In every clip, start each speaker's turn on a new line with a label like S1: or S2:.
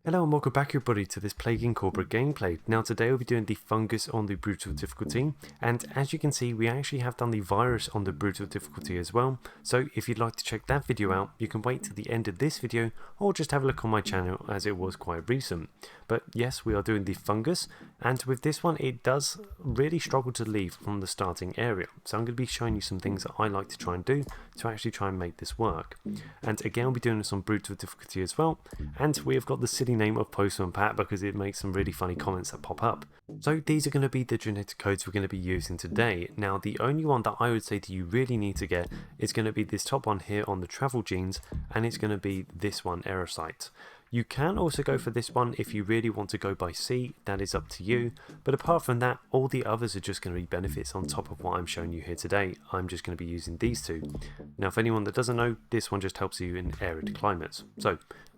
S1: Hello and welcome back everybody to this Plague Inc gameplay. Now today we'll be doing the Fungus on the Brutal difficulty, and as you can see we actually have done the Virus on the Brutal difficulty as well, so if you'd like to check that video out you can wait till the end of this video or just have a look on my channel as it was quite recent. But yes, we are doing the Fungus, and with this one it does really struggle to leave from the starting area, so I'm going to be showing you some things that I like to try and do to actually try and make this work. And again we'll be doing this on Brutal difficulty as well, and we have got the city name of Postman Pat because it makes some really funny comments that pop up. So these are going to be the genetic codes we're going to be using today. Now the only one that I would say that you really need to get is going to be this top one here on the travel genes, and it's going to be this one, error site. You can also go for this one if you really want to go by sea, that is up to you, but apart from that all the others are just going to be benefits on top of what I'm showing you here today. I'm just going to be using these two. Now for anyone that doesn't know, this one just helps you in arid climates. So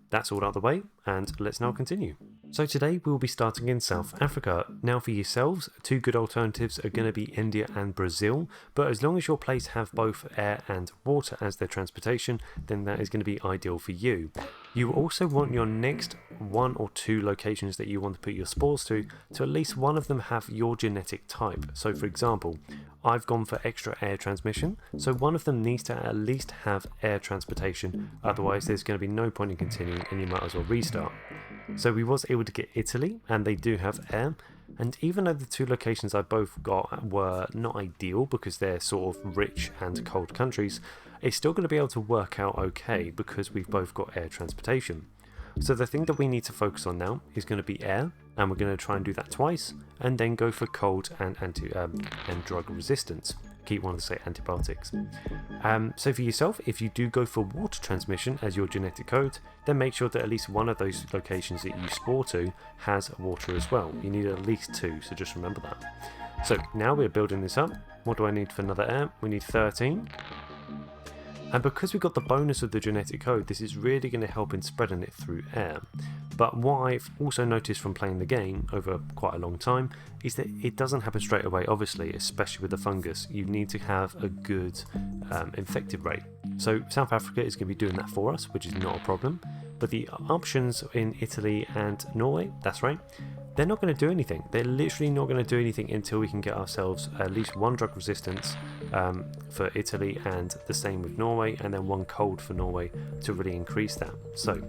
S1: that's all out of the way, and let's now continue. So today we'll be starting in South Africa. Now for yourselves, two good alternatives are going to be India and Brazil, but as long as your place have both air and water as their transportation, then that is going to be ideal for you. You also want your next one or two locations that you want to put your spores to at least one of them have your genetic type. So for example, I've gone for extra air transmission, so one of them needs to at least have air transportation, otherwise there's going to be no point in continuing and you might as well restart. So we was able to get Italy, and they do have air, and even though the two locations I both got were not ideal because they're sort of rich and cold countries, it's still going to be able to work out okay because we've both got air transportation. So the thing that we need to focus on now is going to be air, and we're going to try and do that twice, and then go for cold and drug resistance. Keep wanting to say antibiotics. So for yourself, if you do go for water transmission as your genetic code, then make sure that at least one of those locations that you spore to has water as well. You need at least two, so just remember that. So now we're building this up. What do I need for another air? We need 13. And because we've got the bonus of the genetic code, this is really going to help in spreading it through air. But what I've also noticed from playing the game over quite a long time is that it doesn't happen straight away, obviously, especially with the fungus. You need to have a good infected rate. So South Africa is going to be doing that for us, which is not a problem. But the options in Italy and Norway, that's right, they're not going to do anything. They're literally not going to do anything until we can get ourselves at least one drug resistance for Italy, and the same with Norway, and then one cold for Norway to really increase that. So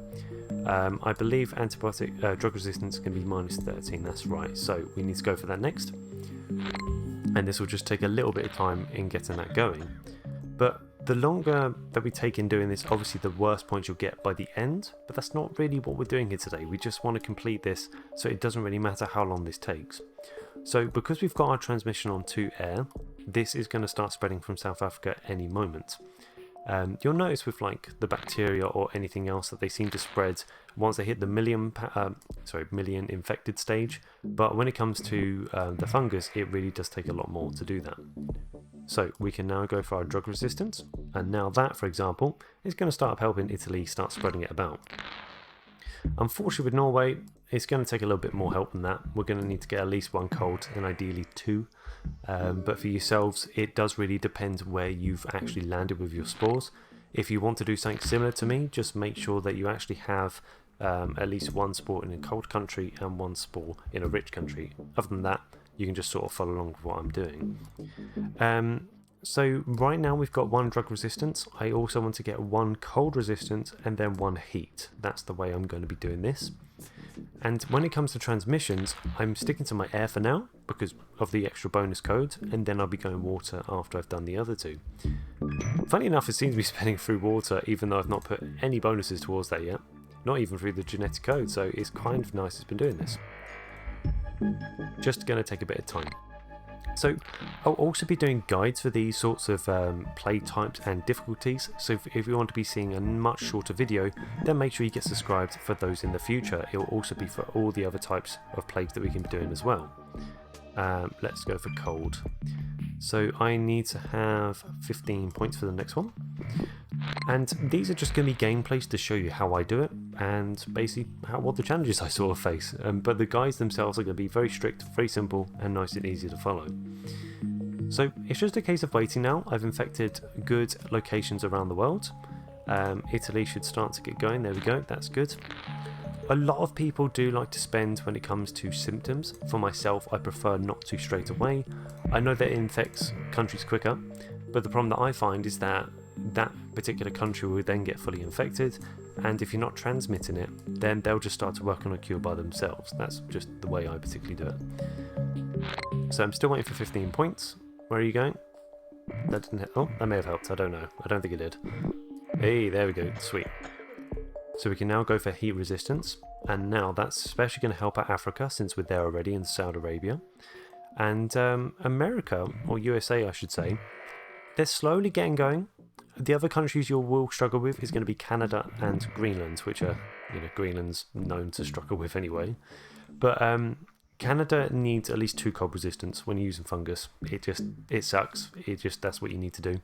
S1: I believe antibiotic drug resistance can be minus 13, that's right. So we need to go for that next. And this will just take a little bit of time in getting that going. But the longer that we take in doing this, obviously the worse points you'll get by the end, but that's not really what we're doing here today. We just want to complete this, so it doesn't really matter how long this takes. So because we've got our transmission on to air, this is going to start spreading from South Africa any moment. You'll notice with like the bacteria or anything else that they seem to spread once they hit the million infected stage, but when it comes to the fungus, it really does take a lot more to do that. So we can now go for our drug resistance, and now that, for example, is going to start helping Italy start spreading it about. Unfortunately with Norway, it's going to take a little bit more help than that. We're going to need to get at least one cold and ideally two. But for yourselves, it does really depend where you've actually landed with your spores. If you want to do something similar to me, just make sure that you actually have at least one spore in a cold country and one spore in a rich country. Other than that, you can just sort of follow along with what I'm doing. So right now we've got one drug resistance. I also want to get one cold resistance and then one heat. That's the way I'm going to be doing this. And when it comes to transmissions, I'm sticking to my air for now because of the extra bonus code, and then I'll be going water after I've done the other two. Funny enough, it seems to be spinning through water even though I've not put any bonuses towards that yet. Not even through the genetic code, so it's kind of nice it's been doing this. Just going to take a bit of time. So I'll also be doing guides for these sorts of play types and difficulties, so if you want to be seeing a much shorter video, then make sure you get subscribed for those in the future. It will also be for all the other types of plagues that we can be doing as well. Let's go for cold. So I need to have 15 points for the next one. And these are just going to be gameplays to show you how I do it and basically what the challenges I sort of face. But the guides themselves are going to be very strict, very simple and nice and easy to follow. So it's just a case of waiting now. I've infected good locations around the world. Italy should start to get going. There we go, that's good. A lot of people do like to spend when it comes to symptoms. For myself, I prefer not to straight away. I know that it infects countries quicker, but the problem that I find is that that particular country will then get fully infected, and if you're not transmitting it, then they'll just start to work on a cure by themselves. That's just the way I particularly do it. So I'm still waiting for 15 points. Where are you going? That didn't hit. Oh, that may have helped. I don't know. I don't think it did. Hey, there we go. Sweet. So we can now go for heat resistance, and now that's especially going to help out Africa since we're there already in Saudi Arabia. And America, or USA I should say, they're slowly getting going. The other countries you will struggle with is going to be Canada and Greenland, which are, Greenland's known to struggle with anyway. But Canada needs at least 2 cold resistance when you're using fungus. It sucks. That's what you need to do.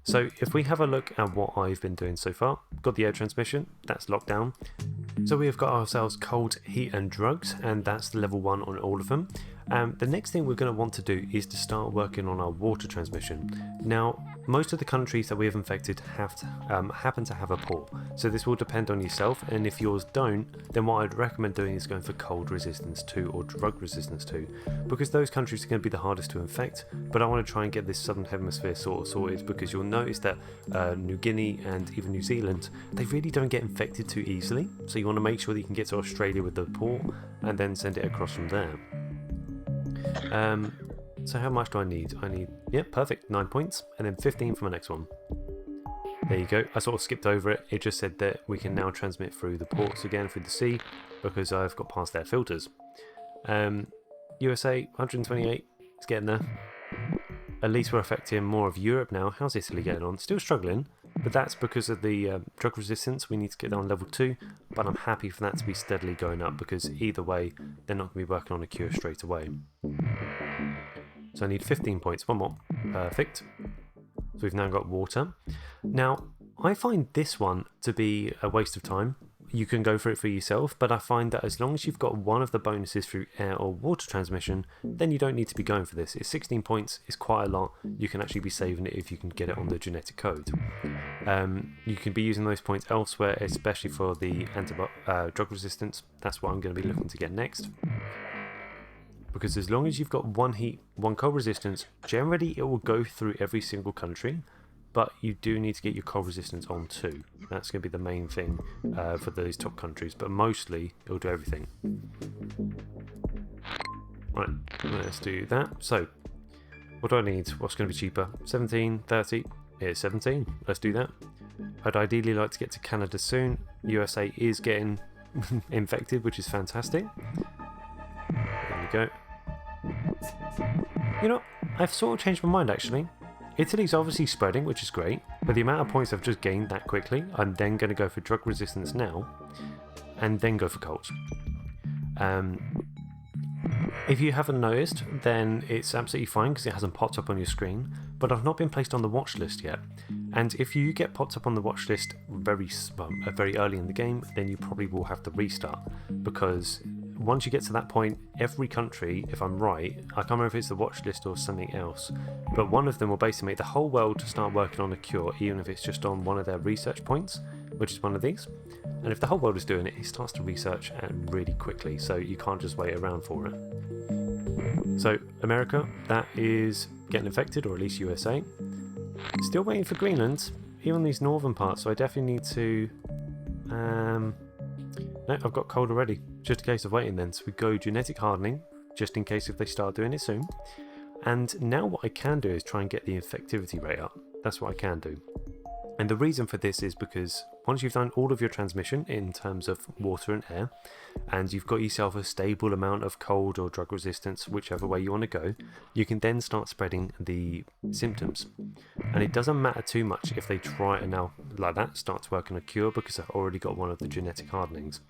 S1: So if we have a look at what I've been doing so far, got the air transmission, that's locked down. So we have got ourselves cold, heat and drugs, and that's the level 1 on all of them. The next thing we're going to want to do is to start working on our water transmission. Now, most of the countries that we have infected happen to have a port, so this will depend on yourself, and if yours don't, then what I'd recommend doing is going for cold resistance 2 or drug resistance 2, because those countries are going to be the hardest to infect, but I want to try and get this southern hemisphere sort of sorted, because you'll notice that New Guinea and even New Zealand, they really don't get infected too easily, so you want to make sure that you can get to Australia with the port, and then send it across from there. So how much do I need? Perfect, 9 points, and then 15 for my next one. There you go. I sort of skipped over it. It just said that we can now transmit through the ports again, through the sea, because I've got past their filters. USA, 128, it's getting there. At least we're affecting more of Europe now. How's Italy getting on? Still struggling, but that's because of the drug resistance. We need to get down level 2, but I'm happy for that to be steadily going up, because either way, they're not going to be working on a cure straight away. So I need 15 points, one more. Perfect. So we've now got water. Now, I find this one to be a waste of time. You can go for it for yourself, but I find that as long as you've got one of the bonuses through air or water transmission, then you don't need to be going for this. It's 16 points, it's quite a lot. You can actually be saving it if you can get it on the genetic code. You can be using those points elsewhere, especially for the drug resistance. That's what I'm going to be looking to get next. Because as long as you've got 1 heat, 1 cold resistance, generally it will go through every single country. But you do need to get your cold resistance on too. That's going to be the main thing for those top countries, but mostly it'll do everything. Right, let's do that. So, what do I need? What's going to be cheaper? 17, 30? Here's 17. Let's do that. I'd ideally like to get to Canada soon. USA is getting infected, which is fantastic. There we go. You know, I've sort of changed my mind actually. Italy's obviously spreading, which is great, but the amount of points I've just gained that quickly, I'm then going to go for drug resistance now, and then go for colds. If you haven't noticed, then it's absolutely fine because it hasn't popped up on your screen, but I've not been placed on the watch list yet. And if you get popped up on the watch list very early in the game, then you probably will have to restart, because once you get to that point, every country, if I'm right, I can't remember if it's the watch list or something else, but one of them will basically make the whole world to start working on a cure, even if it's just on one of their research points, which is one of these. And if the whole world is doing it, it starts to research really quickly, so you can't just wait around for it. So America, that is getting infected, or at least USA. Still waiting for Greenland, even these northern parts, so I definitely need to... No, I've got cold already. Just a case of waiting then. So we go genetic hardening, just in case if they start doing it soon. And now what I can do is try and get the infectivity rate up. That's what I can do. And the reason for this is because once you've done all of your transmission in terms of water and air, and you've got yourself a stable amount of cold or drug resistance, whichever way you want to go, you can then start spreading the symptoms. And it doesn't matter too much if they try and now, like that, start to work on a cure, because I've already got one of the genetic hardenings.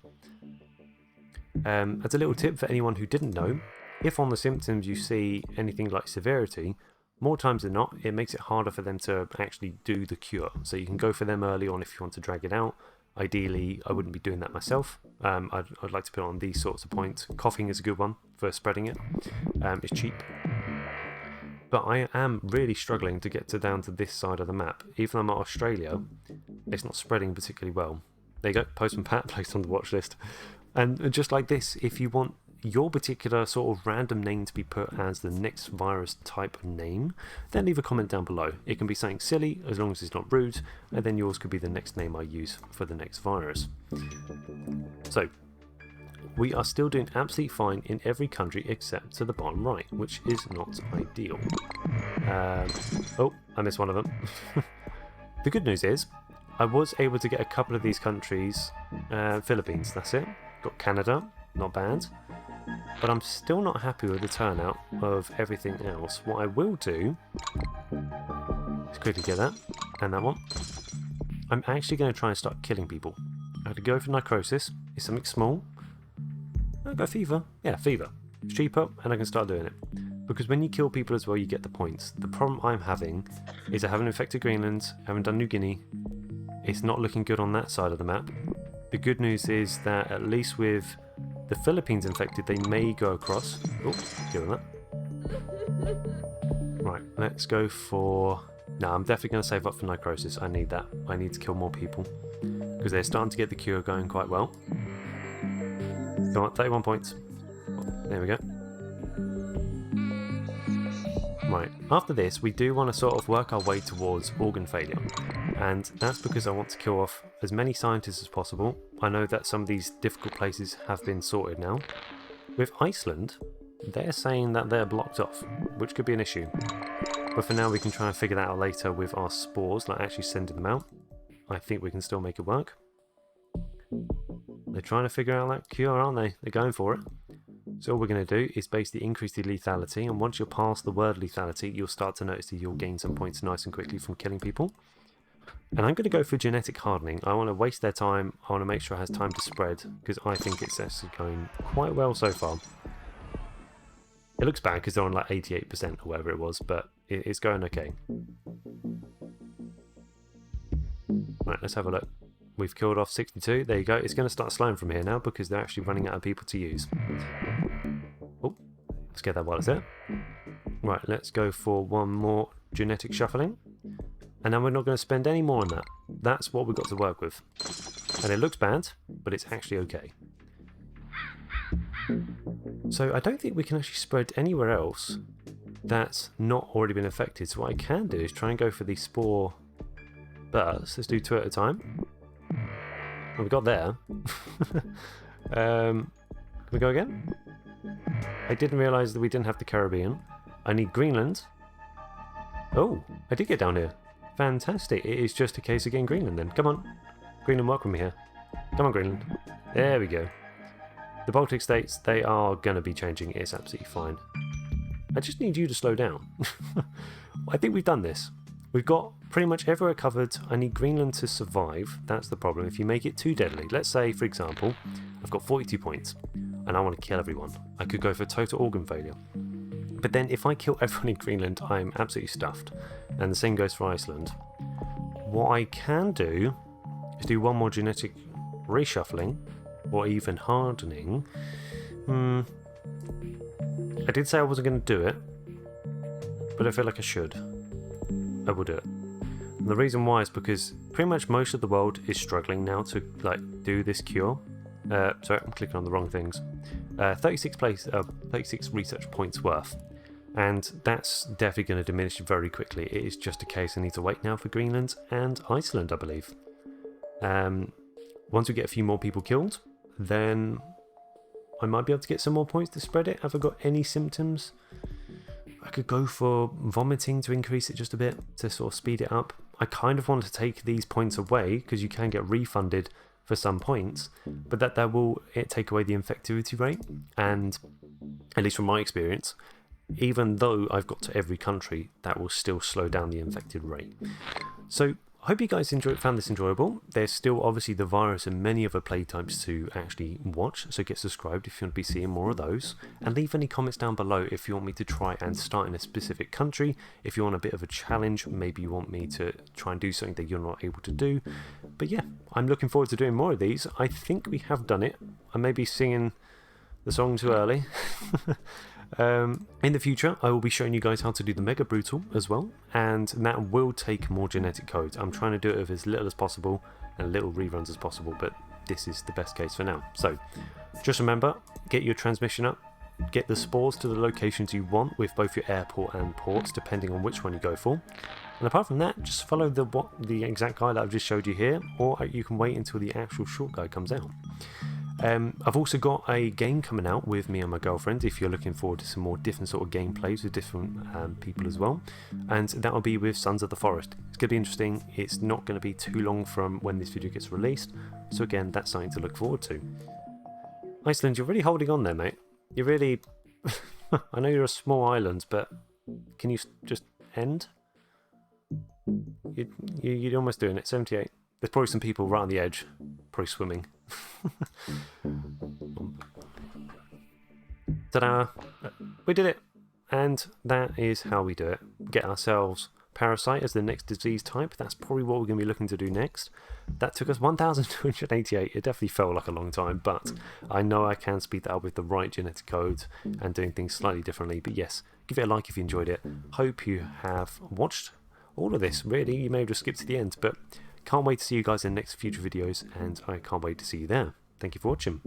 S1: As a little tip for anyone who didn't know, if on the symptoms you see anything like severity, more times than not, it makes it harder for them to actually do the cure. So you can go for them early on if you want to drag it out. Ideally, I wouldn't be doing that myself. I'd like to put on these sorts of points. Coughing is a good one for spreading it. It's cheap. But I am really struggling to get down to this side of the map. Even though I'm at Australia, it's not spreading particularly well. There you go, Postman Pat placed on the watch list. And just like this, if you want your particular sort of random name to be put as the next virus type name, then leave a comment down below. It can be something silly as long as it's not rude, and then yours could be the next name I use for the next virus. So we are still doing absolutely fine in every country except to the bottom right, which is not ideal. Oh, I missed one of them. The good news is I was able to get a couple of these countries. Philippines, that's it. Got Canada, not bad. But I'm still not happy with the turnout of everything else. What I will do is quickly get that, and that one. I'm actually going to try and start killing people. I had to go for necrosis. It's something small. I'll go fever. Yeah, fever. It's cheaper, and I can start doing it. Because when you kill people as well, you get the points. The problem I'm having is I haven't infected Greenland, haven't done New Guinea. It's not looking good on that side of the map. The good news is that at least with the Philippines infected, they may go across. Oh, doing that. Right, let's go for... No, I'm definitely going to save up for necrosis. I need that. I need to kill more people. Because they're starting to get the cure going quite well. Come on, 31 points. There we go. Right, after this, we do want to sort of work our way towards organ failure. And that's because I want to kill off as many scientists as possible. I know that some of these difficult places have been sorted now. With Iceland, they're saying that they're blocked off, which could be an issue. But for now, we can try and figure that out later with our spores, like actually sending them out. I think we can still make it work. They're trying to figure out that cure, aren't they? They're going for it. So all we're going to do is basically increase the lethality, and once you're past the word lethality, you'll start to notice that you'll gain some points nice and quickly from killing people. And I'm going to go for genetic hardening. I want to waste their time. I want to make sure it has time to spread, because I think it's actually going quite well so far. It looks bad because they're on like 88% or whatever it was, but it's going okay. Right, let's have a look. We've killed off 62. There you go. It's going to start slowing from here now because they're actually running out of people to use. Oh, let's get that while it's there. Right, let's go for one more genetic shuffling. And then we're not going to spend any more on that. That's what we've got to work with. And it looks bad, but it's actually okay. So I don't think we can actually spread anywhere else that's not already been affected. So what I can do is try and go for these spore bursts. Let's do 2 at a time. Well, we got there. Can we go again? I didn't realise that we didn't have the Caribbean. I need Greenland. Oh, I did get down here. Fantastic. It is just a case of getting Greenland then. Come on. Greenland, welcome me here. Come on, Greenland. There we go. The Baltic states, they are going to be changing. It's absolutely fine. I just need you to slow down. I think we've done this. We've got pretty much everywhere covered. I need Greenland to survive. That's the problem. If you make it too deadly, let's say, for example, I've got 42 points and I want to kill everyone. I could go for total organ failure. But then if I kill everyone in Greenland, I'm absolutely stuffed. And the same goes for Iceland. What I can do is do one more genetic reshuffling or even hardening. I did say I wasn't going to do it, but I feel like I should. I will do it. And the reason why is because pretty much most of the world is struggling now to do this cure. Sorry, I'm clicking on the wrong things. 36 research points worth. And that's definitely going to diminish very quickly. It is just a case I need to wait now for Greenland and Iceland, I believe. Once we get a few more people killed, then I might be able to get some more points to spread it. Have I got any symptoms? I could go for vomiting to increase it just a bit, to sort of speed it up. I kind of want to take these points away, because you can get refunded for some points, but that will take away the infectivity rate, and at least from my experience, even though I've got to every country, that will still slow down the infected rate. So I hope you guys found this enjoyable. There's still obviously the virus and many other plague types to actually watch, so get subscribed if you want to be seeing more of those. And leave any comments down below if you want me to try and start in a specific country, if you want a bit of a challenge, maybe you want me to try and do something that you're not able to do. But yeah, I'm looking forward to doing more of these. I think we have done it. I may be singing the song too early. In the future, I will be showing you guys how to do the Mega Brutal as well, and that will take more genetic codes. I'm trying to do it with as little as possible and little reruns as possible, but this is the best case for now. So just remember, get your transmission up, get the spores to the locations you want with both your airport and ports, depending on which one you go for. And apart from that, just follow the exact guide that I've just showed you here, or you can wait until the actual short guide comes out. I've also got a game coming out with me and my girlfriend, if you're looking forward to some more different sort of gameplays with different people as well, and that will be with Sons of the Forest. It's going to be interesting. It's not going to be too long from when this video gets released, so again, that's something to look forward to. Iceland, you're really holding on there, mate. You're really... I know you're a small island, but can you just end? You're almost doing it. 78. There's probably some people right on the edge, probably swimming. Ta-da! We did it! And that is how we do it. Get ourselves Parasite as the next disease type. That's probably what we're going to be looking to do next. That took us 1,288. It definitely felt like a long time, but I know I can speed that up with the right genetic code and doing things slightly differently. But yes, give it a like if you enjoyed it. Hope you have watched all of this. Really, you may have just skipped to the end, but can't wait to see you guys in the next future videos, and I can't wait to see you there. Thank you for watching.